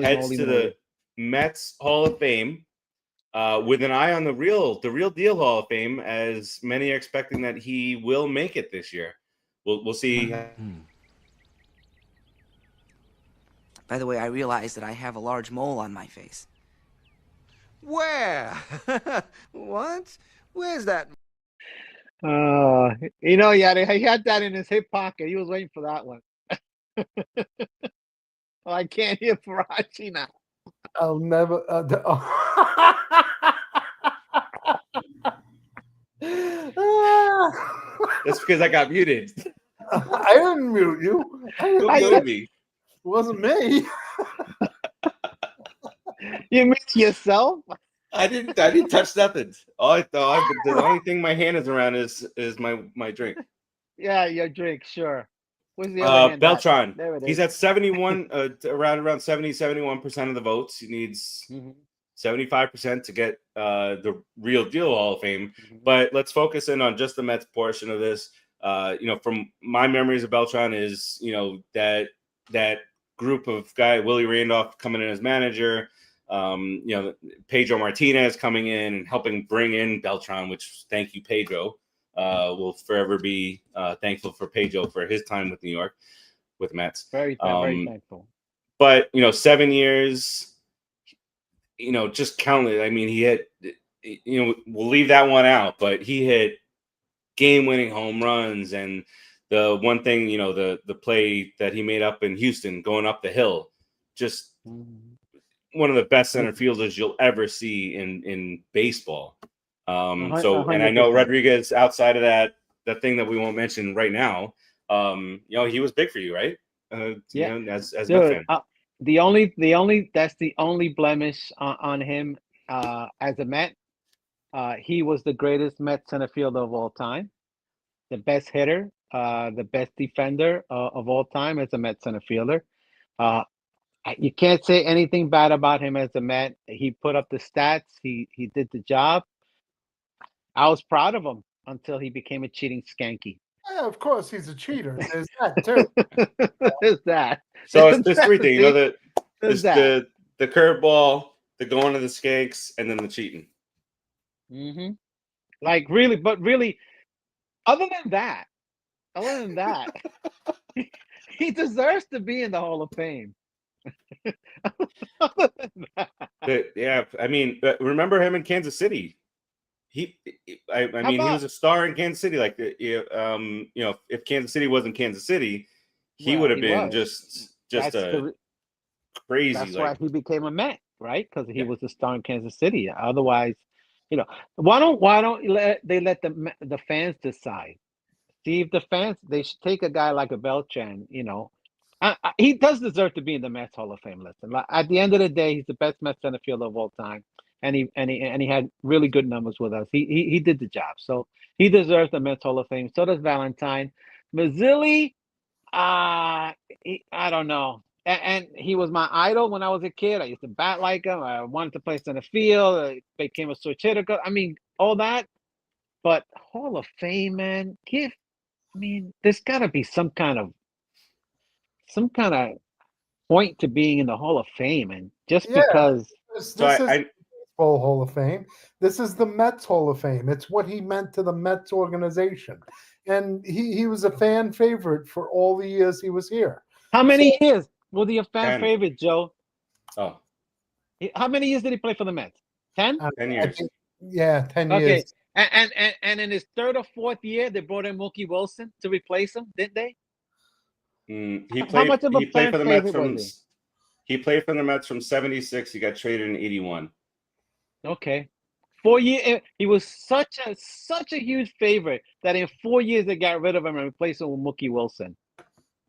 Speaker 1: heads to the Mets Hall of Fame with an eye on the real deal Hall of Fame, as many are expecting that he will make it this year. We'll see.
Speaker 5: By the way, I realize that I have a large mole on my face.
Speaker 6: Where? What? Where's that?
Speaker 3: You know, he had that in his hip pocket. He was waiting for that one. Well, I can't hear Farace now.
Speaker 4: I'll never.
Speaker 1: That's because I got muted.
Speaker 4: I didn't mute you.
Speaker 1: Who muted me?
Speaker 4: It wasn't me.
Speaker 3: You mute yourself?
Speaker 1: I didn't touch nothing. The only thing my hand is around is my drink.
Speaker 3: Yeah, your drink, sure. Where's the other hand?
Speaker 1: Beltrán.
Speaker 3: There it is.
Speaker 1: He's at 71, around 71% of the votes. He needs 75% to get the real deal Hall of Fame. But let's focus in on just the Mets portion of this. From my memories of Beltrán is, that group of guy, Willie Randolph coming in as manager, Pedro Martinez coming in and helping bring in Beltrán, which thank you, Pedro. We'll forever be thankful for Pedro for his time with New York, with Mets.
Speaker 3: Very thankful.
Speaker 1: But 7 years, just countless. I mean, he hit. We'll leave that one out, but he hit game-winning home runs, and the one thing, the play that he made up in Houston, going up the hill, just one of the best center fielders you'll ever see in baseball. And I know Rodriguez, outside of that thing that we won't mention right now, he was big for you, right?
Speaker 3: Yeah.
Speaker 1: As a
Speaker 3: Dude,
Speaker 1: fan.
Speaker 3: That's the only blemish on him as a Met. He was the greatest Met center fielder of all time, the best hitter, the best defender of all time as a Met center fielder. You can't say anything bad about him as a Met. He put up the stats. He did the job. I was proud of him until he became a cheating skanky.
Speaker 4: Yeah, of course, he's a cheater. There's that too.
Speaker 3: There's that.
Speaker 1: So it's there's three things.
Speaker 3: There's that.
Speaker 1: The curveball, the going to the skanks, and then the cheating.
Speaker 3: Like really, other than that, he deserves to be in the Hall of Fame. Other than that.
Speaker 1: Yeah, I mean, remember him in Kansas City? He was a star in Kansas City. Like, if Kansas City wasn't Kansas City, he would have been just crazy.
Speaker 3: That's why he became a Met, right? Because he was a star in Kansas City. Otherwise, why don't they let the fans decide? See, if the fans, they should take a guy like a Beltrán. He does deserve to be in the Mets Hall of Fame list. And at the end of the day, he's the best Mets center fielder of all time. And he had really good numbers with us. He did the job, so he deserves the Mets Hall of Fame. So does Valentine. Mazzilli, I don't know. And he was my idol when I was a kid. I used to bat like him. I wanted to play center field. I became a switch hitter. I mean, all that. But Hall of Fame, man, there's got to be some kind of point to being in the Hall of Fame, and just
Speaker 4: Yeah.
Speaker 3: because.
Speaker 4: This
Speaker 1: So
Speaker 4: is
Speaker 1: I
Speaker 4: Baseball Hall of Fame. This is the Mets Hall of Fame. It's what he meant to the Mets organization. And he was a fan favorite for all the years he was here.
Speaker 3: How many years was he a fan
Speaker 1: 10.
Speaker 3: favorite, Joe?
Speaker 1: oh
Speaker 3: How many years did he play for the Mets? 10?
Speaker 1: 10
Speaker 4: I
Speaker 1: years.
Speaker 4: think, yeah, 10
Speaker 3: Okay.
Speaker 4: years.
Speaker 3: And in his third or fourth year, they brought in Mookie Wilson to replace him, didn't they?
Speaker 1: He
Speaker 3: How much of a
Speaker 1: He played
Speaker 3: fan
Speaker 1: for the Mets
Speaker 3: favorite was
Speaker 1: from. He played for the Mets from 76. He got traded in 81.
Speaker 3: Okay. 4 years. He was such a huge favorite that in 4 years they got rid of him and replaced him with Mookie Wilson.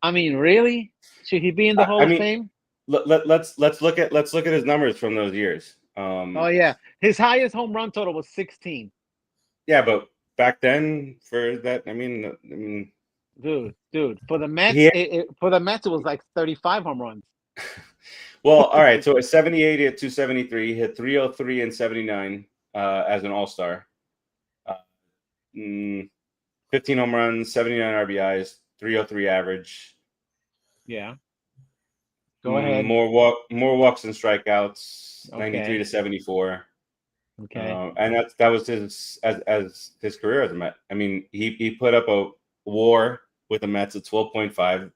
Speaker 3: I mean, really? Should he be in the Hall of Fame?
Speaker 1: Let's look at his numbers from those years.
Speaker 3: Oh yeah, his highest home run total was 16.
Speaker 1: Yeah, but back then for that, I mean,
Speaker 3: Dude, for the Mets, it was like 35 home runs.
Speaker 1: well, all right. So at 78 at 273, hit 303 and 79 as an All-Star. 15 home runs, 79 RBIs, 303 average.
Speaker 3: Yeah. Go ahead.
Speaker 1: More walks and strikeouts,
Speaker 3: Okay.
Speaker 1: 93 to 74.
Speaker 3: Okay.
Speaker 1: And that was his as his career as a Met. I mean, he put up a WAR with the Mets at 12.5.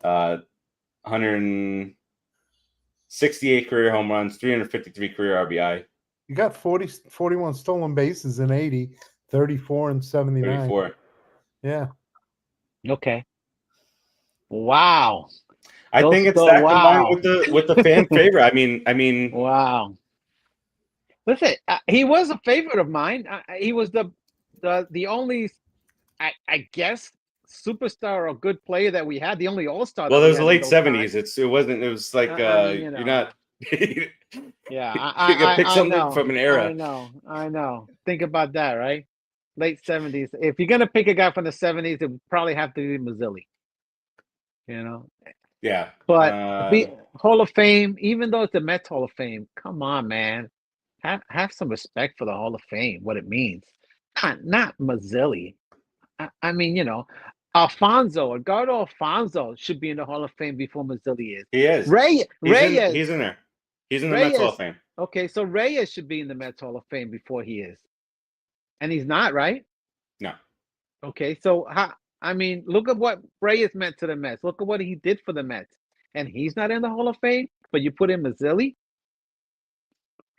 Speaker 1: 168 career home runs, 353 career RBI.
Speaker 4: You got 41 stolen bases in 80, 34 and 79.
Speaker 1: 34.
Speaker 4: Yeah.
Speaker 3: Okay. Wow.
Speaker 1: I think it's that
Speaker 3: wow.
Speaker 1: combined with the fan favorite. I mean.
Speaker 3: Wow. Listen, he was a favorite of mine. He was the only, I guess, superstar or good player that we had. The only All-Star.
Speaker 1: Well,
Speaker 3: that
Speaker 1: it
Speaker 3: we
Speaker 1: was the
Speaker 3: had
Speaker 1: late
Speaker 3: in those
Speaker 1: 70s.
Speaker 3: times.
Speaker 1: It was like
Speaker 3: you know.
Speaker 1: you're not.
Speaker 3: Yeah,
Speaker 1: you can pick
Speaker 3: I
Speaker 1: something
Speaker 3: know.
Speaker 1: from an era.
Speaker 3: I know. Think about that, right? Late 70s. If you're gonna pick a guy from the 70s, it would probably have to be Mazzilli. You know.
Speaker 1: Yeah.
Speaker 3: But be Hall of Fame, even though it's the Mets Hall of Fame, come on, man. Have some respect for the Hall of Fame, what it means. Not Mazzilli. I mean, Edgardo Alfonso should be in the Hall of Fame before Mazzilli is.
Speaker 1: He is.
Speaker 3: Reyes.
Speaker 1: He's in there. He's in the Mets Hall of Fame.
Speaker 3: Okay, so Reyes should be in the Mets Hall of Fame before he is. And he's not, right?
Speaker 1: No.
Speaker 3: Okay, so look at what Reyes meant to the Mets. Look at what he did for the Mets. And he's not in the Hall of Fame, but you put in Mazzilli?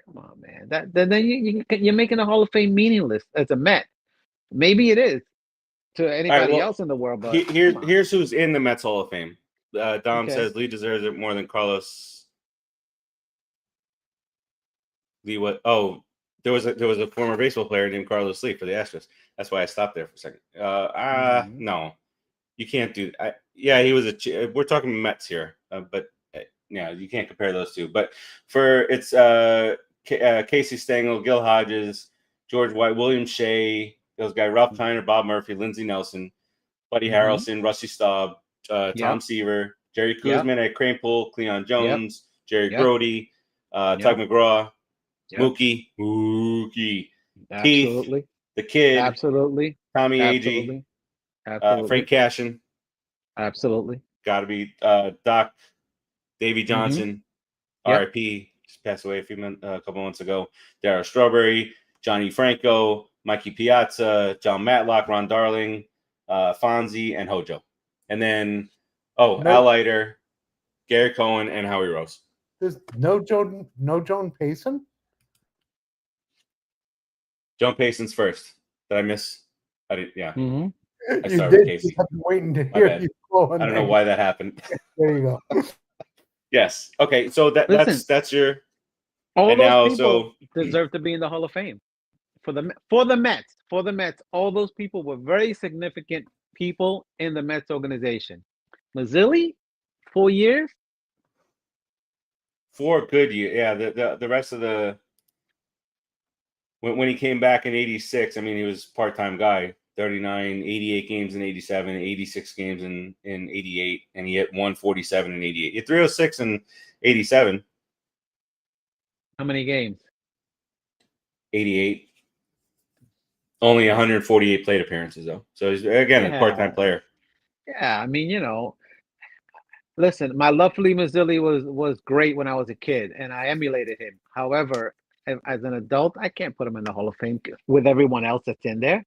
Speaker 3: Come on, man. Then you're making the Hall of Fame meaningless as a Met. Maybe it is to anybody else in the world, but
Speaker 1: here's who's in the Mets Hall of Fame. Dom says Lee deserves it more than Carlos. Lee, what? Oh, there was a former baseball player named Carlos Lee for the Astros. That's why I stopped there for a second. No, you can't do. Yeah, he was we're talking Mets here, but yeah, you can't compare those two. But it's Casey Stengel, Gil Hodges, George White, William Shea, those guys, Ralph Kiner, Bob Murphy, Lindsey Nelson, Buddy Harrelson, Rusty Staub, Tom Seaver, Jerry Kuzman, Ed Kranepool, Cleon Jones, Jerry Grody, Tug McGraw, Mookie,
Speaker 3: absolutely.
Speaker 1: Keith, the Kid,
Speaker 3: absolutely,
Speaker 1: Tommy Agee, Frank Cashin,
Speaker 3: absolutely.
Speaker 1: Got to be Doc, Davey Johnson, R.I.P. Just passed away a couple months ago. Darryl Strawberry, Johnny Franco, Mikey Piazza, John Matlock, Ron Darling, Fonzie, and Hojo. And then, Al Leiter, Gary Cohen, and Howie Rose.
Speaker 4: There's no Joan Payson?
Speaker 1: Joan Payson's first. Did I miss? I did. Yeah.
Speaker 3: Mm-hmm.
Speaker 1: I started with Casey.
Speaker 4: I've been waiting to hear you.
Speaker 1: I don't know why that happened.
Speaker 4: There you go.
Speaker 1: Yes. Okay. So that's your.
Speaker 3: All
Speaker 1: and
Speaker 3: those
Speaker 1: now,
Speaker 3: people deserve to be in the Hall of Fame. For the Mets, all those people were very significant people in the Mets organization. Mazzilli, 4 years.
Speaker 1: 4 good years. Yeah. The rest of the. When he came back in 86, I mean, he was a part-time guy, 39, 88 games in 87, 86 games in 88, and he hit 147 in 88. He hit 306 in 87.
Speaker 3: How many games?
Speaker 1: 88. Only 148 plate appearances, though. So he's, again, a part-time player.
Speaker 3: Yeah, I mean, Listen, my love for Lee Mazzilli was great when I was a kid, and I emulated him. However, as an adult, I can't put him in the Hall of Fame with everyone else that's in there.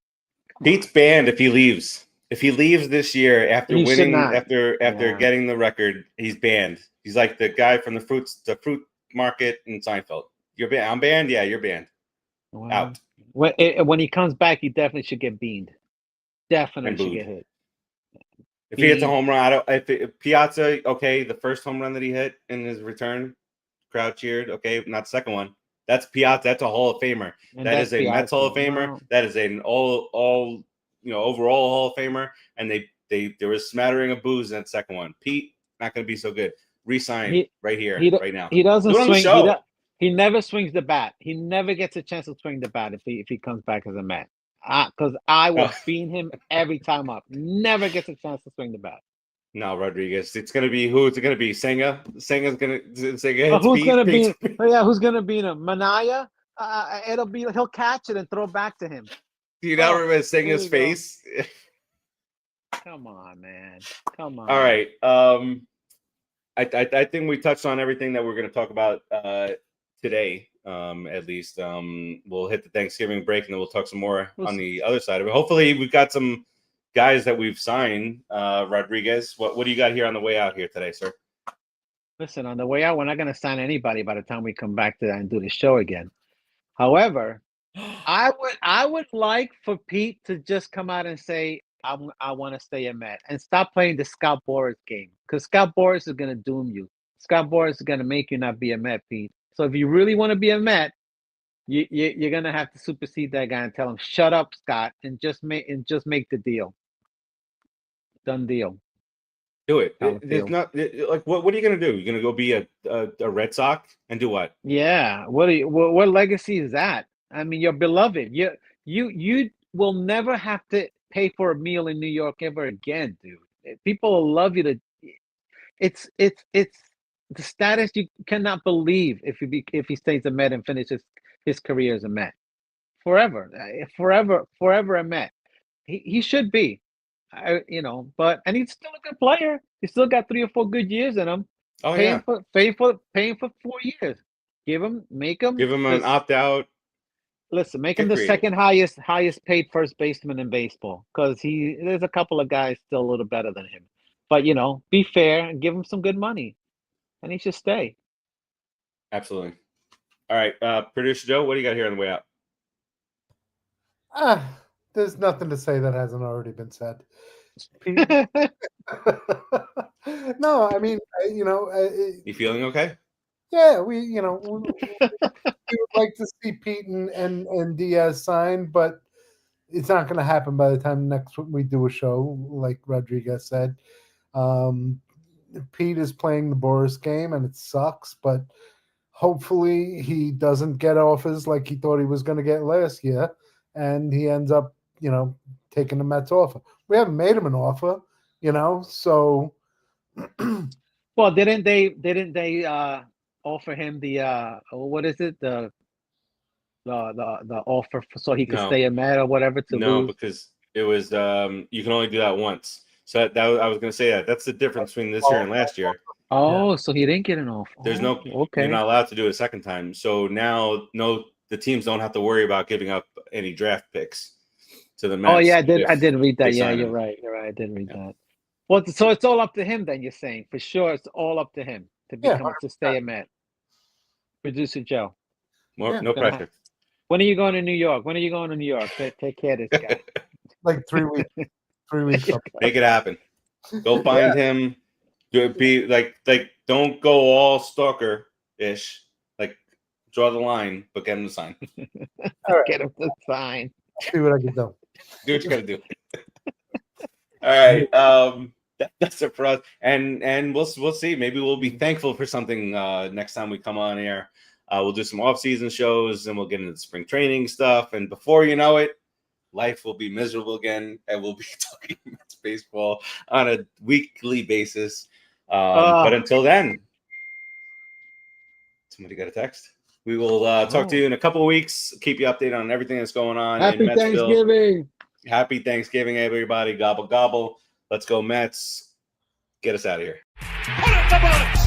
Speaker 1: Pete's banned if he leaves. If he leaves this year after
Speaker 3: He should
Speaker 1: winning,
Speaker 3: not.
Speaker 1: after
Speaker 3: Yeah.
Speaker 1: getting the record, he's banned. He's like the guy from the fruit market in Seinfeld. You're banned. I'm banned. Yeah, you're banned.
Speaker 3: Well,
Speaker 1: Out.
Speaker 3: when he comes back, he definitely should get beamed. Definitely
Speaker 1: And
Speaker 3: should
Speaker 1: booed.
Speaker 3: get hit.
Speaker 1: If he hits a home run, if Piazza, okay, the first home run that he hit in his return, crowd cheered. Okay, not the second one. That's Piazza. That's a Hall of Famer.
Speaker 3: And
Speaker 1: That is a
Speaker 3: Piazza.
Speaker 1: Mets Hall of Famer.
Speaker 3: Well,
Speaker 1: That is an all overall Hall of Famer. And there was smattering of boos in that second one. Pete, not going to be so good. Resign right here, right now.
Speaker 3: He doesn't
Speaker 1: Do it on the
Speaker 3: swing.
Speaker 1: show.
Speaker 3: He never swings the bat. He never gets a chance to swing the bat if he comes back as a Met. Because I will beat him every time up. Never gets a chance to swing the bat.
Speaker 1: No, Rodriguez. It's going to be who? It's going to be Senga. Senga's going to say,
Speaker 3: who's going to be? Yeah, who's going to be him? Manaya. He'll catch it and throw it back to him.
Speaker 1: Do you not remember Senga's face?
Speaker 3: Come on, man. Come on.
Speaker 1: All right. I think we touched on everything that we're going to talk about today. At least we'll hit the Thanksgiving break and then we'll talk some more on the other side of it. Hopefully, we've got some guys that we've signed. Rodriguez, what do you got here on the way out here today, sir?
Speaker 3: Listen, on the way out, we're not going to sign anybody by the time we come back to that and do the show again. However, I would like for Pete to just come out and say, I want to stay a Met and stop playing the Scott Boras game, because Scott Boras is going to doom you. Scott Boras is going to make you not be a Met, Pete. So if you really want to be a Met, you're going to have to supersede that guy and tell him, shut up, Scott, and just make the deal. Done deal.
Speaker 1: Do it. It's not like what are you going to do? You're going to go be a Red Sox and do what?
Speaker 3: Yeah. What legacy is that? I mean, you're beloved. You will never have to pay for a meal in New York ever again, dude. People will love you. It's the status you cannot believe if he stays a Met and finishes his career as a Met. Forever a Met. He should be. And he's still a good player. He's still got 3 or 4 good years in him.
Speaker 1: Oh,
Speaker 3: paying for 4 years. Give him
Speaker 1: an opt out.
Speaker 3: Listen, make him the second highest paid first baseman in baseball, because there's a couple of guys still a little better than him. But be fair and give him some good money, and he should stay.
Speaker 1: Absolutely. All right, Producer Joe, what do you got here on the way out?
Speaker 4: There's nothing to say that hasn't already been said. No, I mean,
Speaker 1: you feeling okay?
Speaker 4: Yeah, we would like to see Pete and Diaz sign, but it's not going to happen by the time next we do a show, like Rodriguez said. Pete is playing the Boris game, and it sucks, but hopefully he doesn't get offers like he thought he was going to get last year, and he ends up, taking the Mets offer. We haven't made him an offer, so.
Speaker 3: Well, didn't they offer him the what is it, the offer so he could stay a Met or whatever to lose?
Speaker 1: Because it was you can only do that once. So I was going to say that's the difference between this year and last year.
Speaker 3: Oh, so he didn't get an offer.
Speaker 1: There's you're not allowed to do it a second time. So now the teams don't have to worry about giving up any draft picks to the Mets.
Speaker 3: Oh yeah, I did read that. Yeah, you're right. I did read that. Well, so it's all up to him then. You're saying for sure it's all up to him to stay a Met. Producer Joe.
Speaker 1: No pressure.
Speaker 3: When are you going to New York? Take care of this guy.
Speaker 4: Like 3 weeks. 3 weeks.
Speaker 1: Make it happen. Go find him. Be like don't go all stalker-ish. Like draw the line, but get him to sign.
Speaker 4: Right.
Speaker 3: Get him to sign.
Speaker 4: See what I can do.
Speaker 1: Do what you gotta do. All right. That's it for us. And we'll see. Maybe we'll be thankful for something next time we come on air. We'll do some off-season shows, and we'll get into the spring training stuff. And before you know it, life will be miserable again, and we'll be talking Mets baseball on a weekly basis. But until then, somebody got a text. We will talk to you in a couple of weeks. Keep you updated on everything that's going on.
Speaker 3: Happy Thanksgiving.
Speaker 1: Happy Thanksgiving, everybody. Gobble, gobble. Let's go, Mets. Get us out of here.
Speaker 2: Put it in the box.